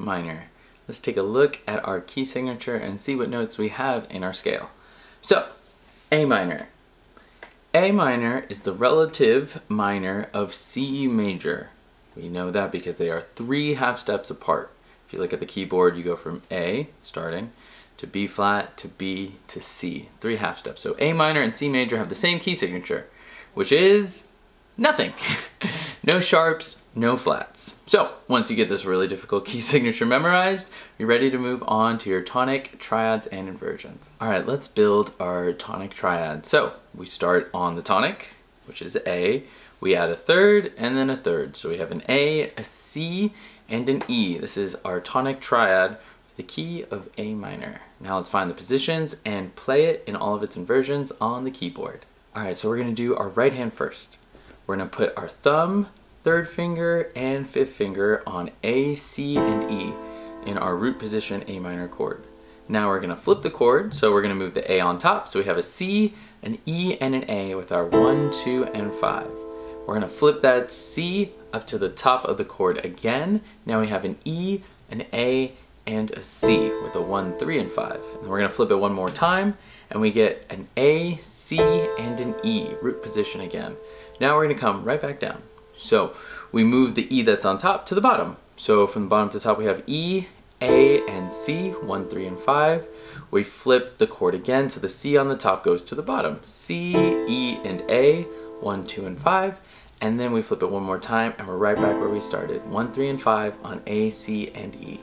minor. Let's take a look at our key signature and see what notes we have in our scale. So, A minor. A minor is the relative minor of C major. We know that because they are 3 half steps apart. If you look at the keyboard, you go from A, starting, to B flat, to B, to C. 3 half steps. So A minor and C major have the same key signature, which is nothing. No sharps, no flats. So once you get this really difficult key signature memorized, you're ready to move on to your tonic, triads, and inversions. All right, let's build our tonic triad. So we start on the tonic, which is A. We add a third and then a third. So we have an A, a C, and an E. This is our tonic triad, the key of A minor. Now let's find the positions and play it in all of its inversions on the keyboard. All right, so we're gonna do our right hand first. We're gonna put our thumb, 3rd finger, and 5th finger on A, C, and E in our root position A minor chord. Now we're gonna flip the chord, so we're gonna move the A on top, so we have a C, an E, and an A with our 1, 2, and 5. We're gonna flip that C up to the top of the chord again. Now we have an E, an A, and a C with a 1, 3, and 5. And we're gonna flip it one more time, and we get an A, C, and an E, root position again. Now we're gonna come right back down. So we move the E that's on top to the bottom. So from the bottom to the top we have E, A, and C, 1, 3, and 5. We flip the chord again, so the C on the top goes to the bottom. C, E, and A, 1, 2, and 5. And then we flip it one more time and we're right back where we started. 1, 3, and 5 on A, C, and E.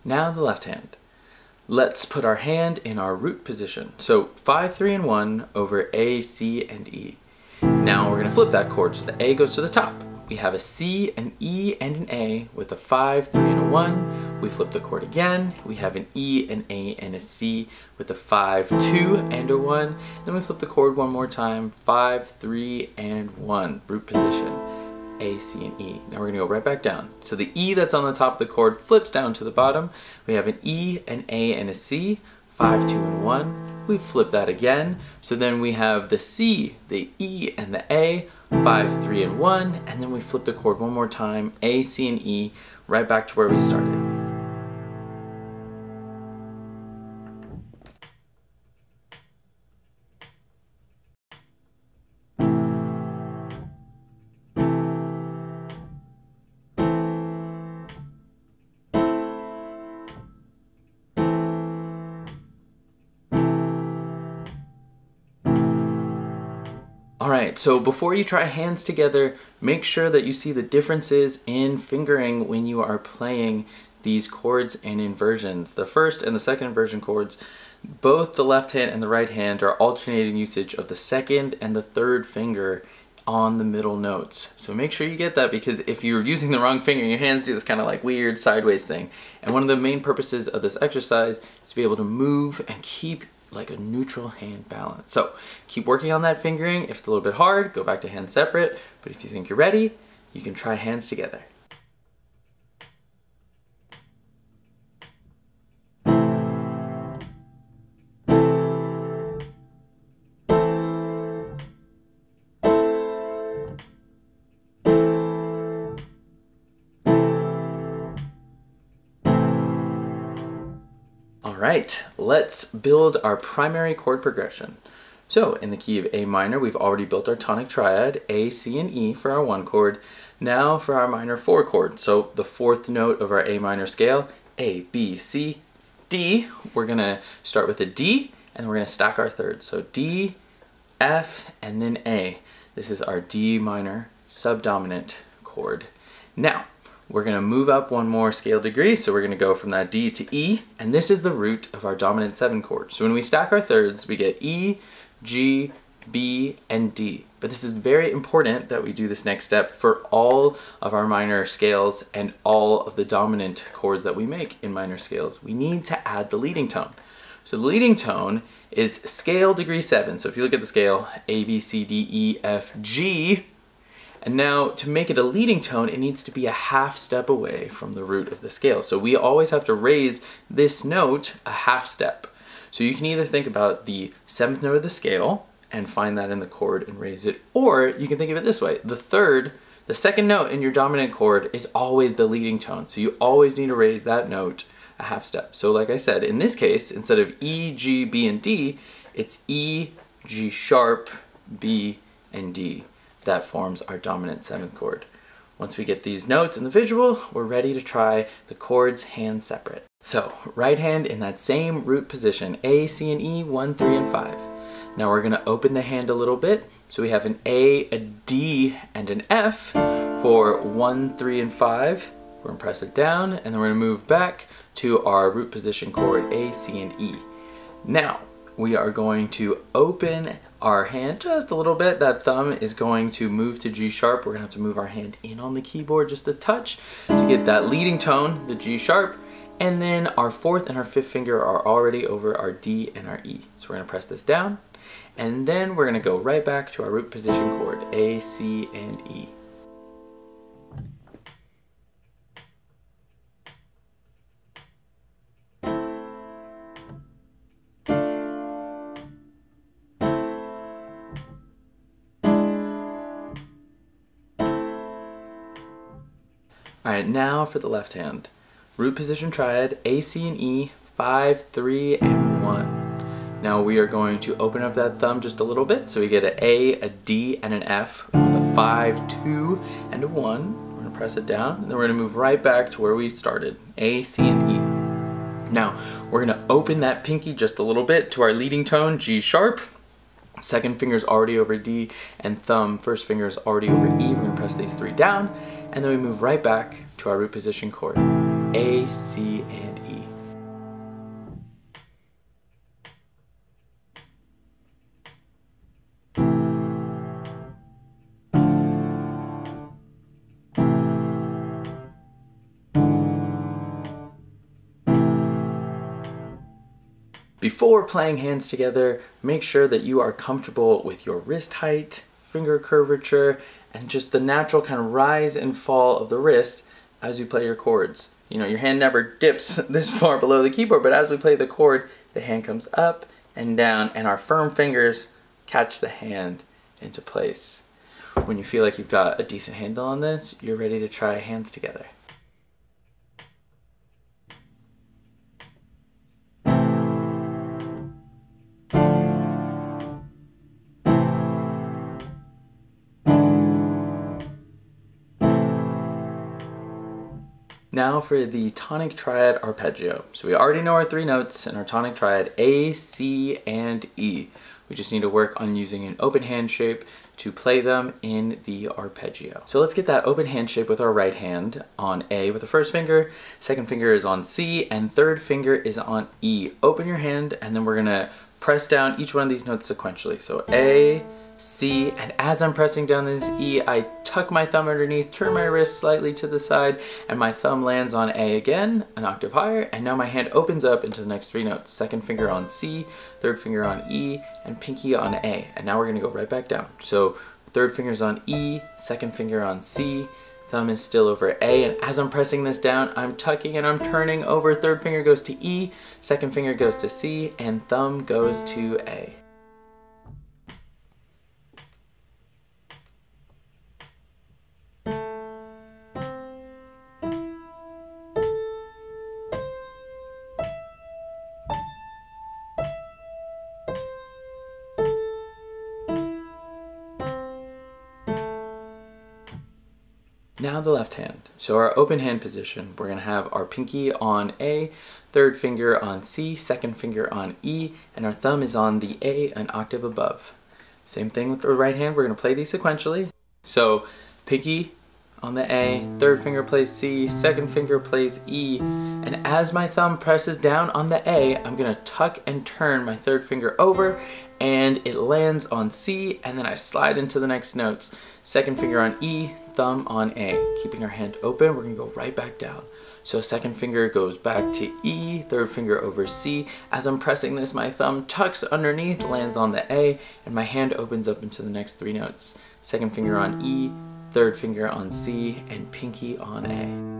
Now the left hand. Let's put our hand in our root position. So 5, 3, and 1 over A, C, and E. Now we're gonna flip that chord so the A goes to the top. We have a C, an E, and an A with a 5, 3, and a 1. We flip the chord again. We have an E, an A, and a C with a 5, 2, and a 1. Then we flip the chord one more time. 5, 3, and 1. Root position. A, C, and E. Now we're gonna go right back down. So the E that's on the top of the chord flips down to the bottom. We have an E, an A, and a C, 5, 2, and 1. We flip that again. So then we have the C, the E, and the A, 5, 3, and 1. And then we flip the chord one more time, A, C, and E, right back to where we started. Alright, so before you try hands together, make sure that you see the differences in fingering when you are playing these chords and inversions. The first and the second inversion chords, both the left hand and the right hand are alternating usage of the 2nd and the 3rd finger on the middle notes. So make sure you get that, because if you're using the wrong finger, your hands do this kind of like weird sideways thing. And one of the main purposes of this exercise is to be able to move and keep like a neutral hand balance. So keep working on that fingering. If it's a little bit hard, go back to hands separate. But if you think you're ready, you can try hands together. Alright, let's build our primary chord progression. So in the key of A minor, we've already built our tonic triad, A, C, and E for our 1 chord. Now for our minor 4 chord. So the 4th note of our A minor scale, A, B, C, D. We're gonna start with a D, and we're gonna stack our thirds. So D, F, and then A. This is our D minor subdominant chord. Now, we're gonna move up one more scale degree, so we're gonna go from that D to E, and this is the root of our dominant 7 chord. So when we stack our thirds, we get E, G, B, and D. But this is very important that we do this next step for all of our minor scales and all of the dominant chords that we make in minor scales. We need to add the leading tone. So the leading tone is scale degree 7. So if you look at the scale, A, B, C, D, E, F, G, And now to make it a leading tone, it needs to be a half step away from the root of the scale. So we always have to raise this note a half step. So you can either think about the 7th note of the scale and find that in the chord and raise it, or you can think of it this way. The 2nd note in your dominant chord is always the leading tone. So you always need to raise that note a half step. So like I said, in this case, instead of E, G, B, and D, it's E, G sharp, B, and D. That forms our dominant 7th chord. Once we get these notes in the visual, we're ready to try the chords hand separate. So, right hand in that same root position, A, C, and E, 1, 3, and 5. Now we're gonna open the hand a little bit. So we have an A, a D, and an F for 1, 3, and 5. We're gonna press it down, and then we're gonna move back to our root position chord, A, C, and E. Now, we are going to open our hand just a little bit. That thumb is going to move to G sharp. We're gonna have to move our hand in on the keyboard just a touch to get that leading tone, the G sharp. And then our 4th and our 5th finger are already over our D and our E. So we're gonna press this down, and then we're gonna go right back to our root position chord, A, C, and E. Alright, now for the left hand. Root position triad, A, C, and E, 5, 3, and 1. Now we are going to open up that thumb just a little bit, so we get an A, a D, and an F with a 5, 2, and a 1. We're going to press it down, and then we're going to move right back to where we started, A, C, and E. Now, we're going to open that pinky just a little bit to our leading tone, G sharp. 2nd finger is already over D, and thumb, 1st finger is already over E. We're going to press these 3 down, and then we move right back to our root position chord, A, C, and E. Before playing hands together, make sure that you are comfortable with your wrist height, finger curvature, and just the natural kind of rise and fall of the wrist as you play your chords. You know, your hand never dips this far below the keyboard, but as we play the chord, the hand comes up and down, and our firm fingers catch the hand into place. When you feel like you've got a decent handle on this, you're ready to try hands together. Now for the tonic triad arpeggio. So we already know our 3 notes in our tonic triad, A, C, and E. We just need to work on using an open hand shape to play them in the arpeggio. So let's get that open hand shape with our right hand on A with the 1st finger, 2nd finger is on C, and 3rd finger is on E. Open your hand, and then we're gonna press down each one of these notes sequentially. So A, C, and as I'm pressing down this E, I tuck my thumb underneath, turn my wrist slightly to the side, and my thumb lands on A again, an octave higher, and now my hand opens up into the next 3 notes. 2nd finger on C, 3rd finger on E, and pinky on A. And now we're gonna go right back down. So 3rd finger's on E, 2nd finger on C, thumb is still over A, and as I'm pressing this down, I'm tucking and I'm turning over. 3rd finger goes to E, 2nd finger goes to C, and thumb goes to A. Now the left hand. So our open hand position, we're gonna have our pinky on A, 3rd finger on C, 2nd finger on E, and our thumb is on the A, an octave above. Same thing with the right hand, we're gonna play these sequentially. So pinky on the A, 3rd finger plays C, 2nd finger plays E, and as my thumb presses down on the A, I'm gonna tuck and turn my 3rd finger over, and it lands on C, and then I slide into the next notes. 2nd finger on E, thumb on A. Keeping our hand open, we're gonna go right back down. So 2nd finger goes back to E, 3rd finger over C. As I'm pressing this, my thumb tucks underneath, lands on the A, and my hand opens up into the next 3 notes. 2nd finger on E, third finger on C, and pinky on A.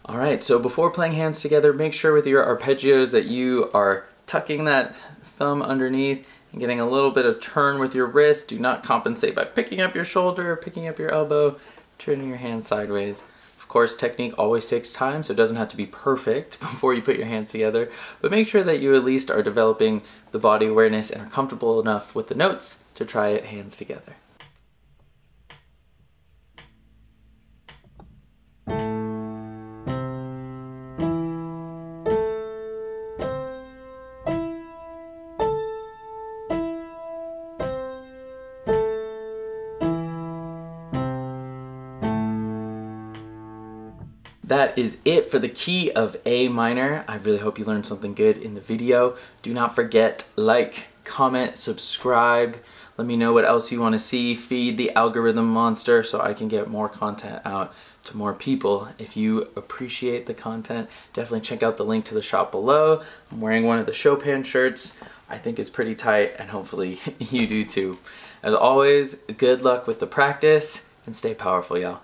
Alright, so before playing hands together, make sure with your arpeggios that you are tucking that thumb underneath and getting a little bit of turn with your wrist. Do not compensate by picking up your shoulder, picking up your elbow, turning your hand sideways. Of course, technique always takes time, so it doesn't have to be perfect before you put your hands together, but make sure that you at least are developing the body awareness and are comfortable enough with the notes to try it hands together. That is it for the key of A minor. I really hope you learned something good in the video. Do not forget, like, comment, subscribe. Let me know what else you want to see. Feed the algorithm monster so I can get more content out to more people. If you appreciate the content, definitely check out the link to the shop below. I'm wearing one of the Chopin shirts. I think it's pretty tight, and hopefully you do too. As always, good luck with the practice, and stay powerful, y'all.